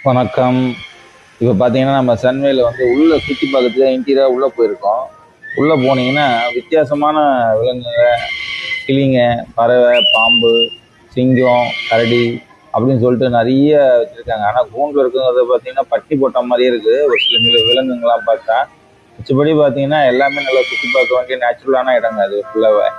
வணக்கம். இப்போ பார்த்தீங்கன்னா நம்ம சன்வேல வந்து உள்ளே சுற்றி பார்க்கறதுக்கு இன்டீரியராக உள்ளே போயிருக்கோம். உள்ளே போனீங்கன்னா வித்தியாசமான விலங்குகள், கிளிங்க, பறவை, பாம்பு, சிங்கம், கரடி அப்படின்னு சொல்லிட்டு நிறைய வச்சுருக்காங்க. ஆனால் கூண்டில் இருக்கிறத பார்த்தீங்கன்னா பட்டி போட்ட மாதிரியே இருக்குது ஒரு சில விலங்குங்கள்லாம் பார்த்தா. மிச்சபடி பார்த்தீங்கன்னா எல்லாமே நல்லா சுற்றி பார்க்க வேண்டிய நேச்சுரலான இடங்க அது ஃபுல்லாகவே.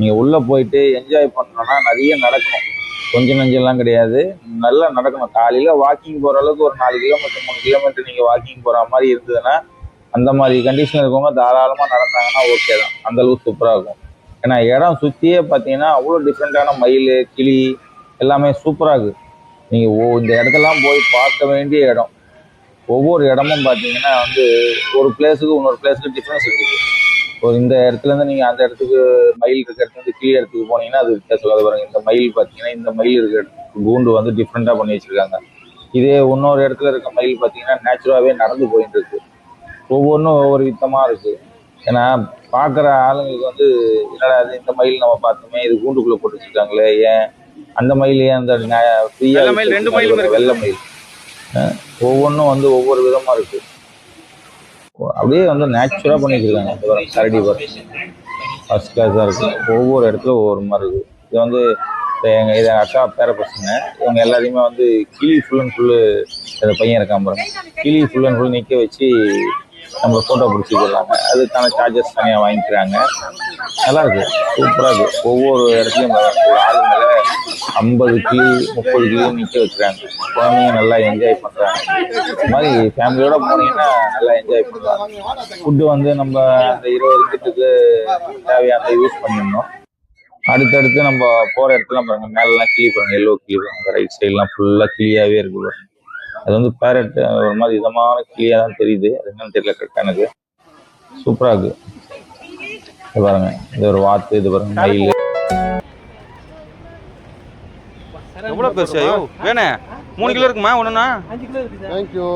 நீங்கள் உள்ளே போயிட்டு என்ஜாய் பண்ணணும்னா நிறைய நடக்கணும். கொஞ்சம் நஞ்செல்லாம் கிடையாது. நல்லா நடக்கணும். காலையில் வாக்கிங் போகிற அளவுக்கு ஒரு 4 கிலோமீட்டர் 3 கிலோமீட்டர் நீங்கள் வாக்கிங் போகிற மாதிரி இருந்ததுன்னா அந்த மாதிரி கண்டிஷன் இருக்கவங்க தாராளமாக நடந்தாங்கன்னா ஓகே தான். அந்த அளவுக்கு சூப்பராக இருக்கும். ஏன்னா இடம் சுற்றியே பார்த்தீங்கன்னா அவ்வளோ டிஃப்ரெண்ட்டான மயில், கிளி எல்லாமே சூப்பராக இருக்குது. நீங்கள் இந்த இடத்தெல்லாம் போய் பார்க்க வேண்டிய இடம். ஒவ்வொரு இடமும் பார்த்தீங்கன்னா வந்து ஒரு பிளேஸுக்கு இன்னொரு பிளேஸுக்கு டிஃப்ரென்ஸ் இருக்குது. ஒரு இந்த இடத்துலேருந்து நீங்கள் அந்த இடத்துக்கு மயில் இருக்கிற இடத்துலேருந்து கீழே இடத்துக்கு போனீங்கன்னா அது வித்தியாசம் பாருங்க. இந்த மயில் பார்த்தீங்கன்னா இந்த மயில் இருக்கிற இடத்துக்கு கூண்டு வந்து டிஃப்ரெண்ட்டாக பண்ணி வச்சுருக்காங்க. இதே இன்னொரு இடத்துல இருக்க மயில் பார்த்தீங்கன்னா நேச்சுராகவே நடந்து போயிட்டு இருக்கு. ஒவ்வொன்றும் ஒவ்வொரு வித்தமாக இருக்குது. ஏன்னா பார்க்குற ஆளுங்களுக்கு வந்து என்னடா அது இந்த மயில் நம்ம பார்த்தோமே இது கூண்டுக்குள்ளே போட்டு வச்சுருக்காங்களே, ஏன் அந்த மயில் ஏன் அந்த ஃப்ரீயாக வெள்ளை மயில் ஒவ்வொன்றும் வந்து ஒவ்வொரு விதமாக இருக்குது. அப்படியே வந்து நேச்சுரலாக பண்ணி வச்சுருக்காங்க. கரடி பார்க் ஃபர்ஸ்ட் கிளாஸாக இருக்குது. ஒவ்வொரு இடத்துல ஒவ்வொரு மாதிரி இருக்குது. இது வந்து இது அக்கா பேர பசங்க இவங்க எல்லாத்தையுமே வந்து கிளி ஃபுல் அண்ட் ஃபுல்லு அந்த பையன் இருக்கான் பாருங்க. கிளி ஃபுல் அண்ட் ஃபுல் நிற்க வச்சு நம்ம ஃபோட்டோ பிடிச்சிக்கிறாங்க. அதுக்கான சார்ஜஸ் தனியாக வாங்கிக்கிறாங்க. நல்லா இருக்குது, சூப்பராக இருக்குது. ஒவ்வொரு இடத்துலையும் ஒரு ஆள் மேலே 50 கிளி 30 கிளி நிற்க வச்சுறாங்க. குழந்தைங்க நல்லா என்ஜாய் பண்ணுறாங்க. இந்த மாதிரி ஃபேமிலியோட போனீங்கன்னா நல்லா என்ஜாய் பண்ணுறாங்க. ஃபுட்டு வந்து நம்ம அந்த 20 ரிங்கிட்டுக்கு தேவையான யூஸ் பண்ணிடணும். அடுத்தடுத்து நம்ம போகிற இடத்துலாம் பாருங்க, மேலெலாம் கிளி பாருங்க, எல்லோ கிளி பாருங்க, ரைட் சைட்லாம் ஃபுல்லாக கிளியாகவே இருக்குது பாருங்க. அது வந்து பேரட் ஒரு மாதிரி இதமான கிளியாக தான் தெரியுது. அது என்னன்னு தெரியல கரெக்டாக எனக்கு. சூப்பராக இருக்குது. இது பாருங்க, இது ஒரு வாத்து, இது பாருங்க மயில். எவ்வளோ பெருசா வேணே 3 கிலோ இருக்குமா ஒன்றுண்ணா? 5 கிலோ இருக்குது. தேங்க்யூ.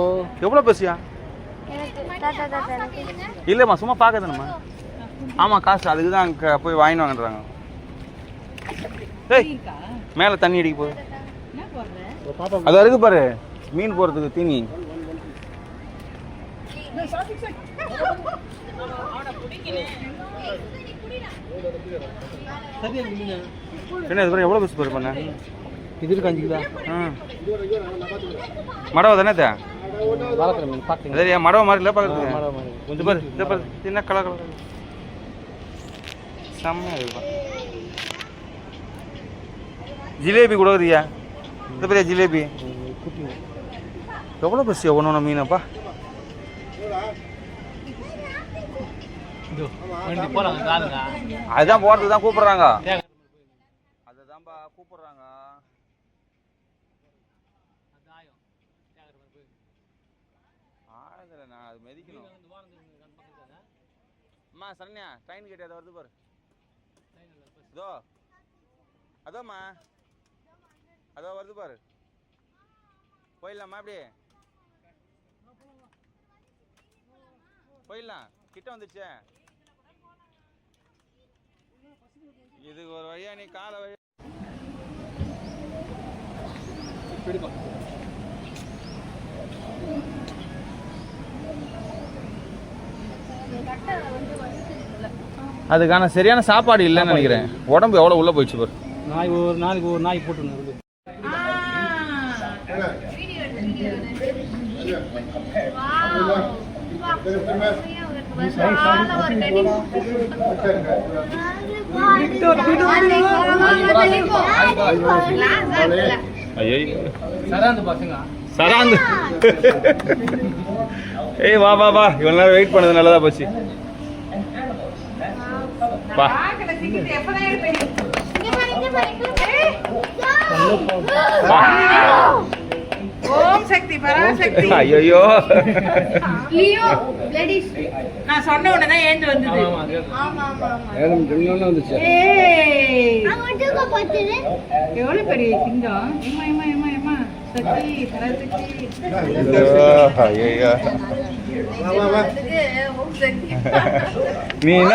எவ்வளோ பெருசியா? இல்லைம்மா சும்மா பார்க்கதானம்மா. ஆமாம் காசு அதுக்கு தான் அங்கே போய் வாங்கிட்டு வாங்கன்றாங்க. டேய் மேலே தண்ணி அடிக்க போகுது. அது இருக்குது பாரு மீன் போகிறதுக்கு தீனி. என்ன இது எவ்வளோ பெருசு பாரு பண்ண? இது இருக்கு 5 கிலோ. மடவை தானே சரியா? மடவை மாதிரி இல்லை பார்க்குறதுக்கு. கொஞ்சம் பாரு இதை பாரு சின்ன கலர் கலர் செம்மையாக இருக்குப்பா. ஜிலேபி கூட இருக்குயா. இந்த பெரிய ஜிலேபி எவ்வளோ பெருசு ஒன்று ஒன்று மீனப்பா. அதுதான் போகிறதுக்கு தான் கூப்பிட்றாங்க. அதுதான்ப்பா கூப்பிட்றாங்க. ஆழத்தில் நான் அது மெதிக்கணும். அம்மா சரண்யா ட்ரெயின் கேட்டு அதை வருது பாரு. இதோ அதோம்மா அதோ வருது பாரு. போயிடலாமா? அப்படியே போயிடலாம். கிட்ட வந்துடுச்சே. இதுக்கு ஒரு வழியா நீ காலை வழி அதுக்கான சரியான சாப்பாடு இல்லைன்னு நினைக்கிறேன். உடம்பு எவ்வளோ உள்ளே போயிடுச்சு பாரு. நாய் ஒரு நாளைக்கு ஒரு நாய் போட்டுருங்க. சராந்து ஏய் வா வா வா. இவ்வளோ நேரம் வெயிட் பண்ணது நல்லதா போச்சு. வா ஓம் சக்தி பராசக்தி. ஐயோ லியோ லேடிஸ் நான் சொன்ன உடனே தான் ஏந்து வந்தது. ஆமா ஆமா ஆமா ஏதோ ஜெமினோல வந்துச்சு. ஏய் அங்கட்டுக்கு போச்சுது. எவ்வளவு பெரிய சிங்கம். ஏமா ஏமா ஏமா ஏமா சக்தி பராசக்தி. ஐயோ வா வா வா. ஓம் சக்தி. நீ என்ன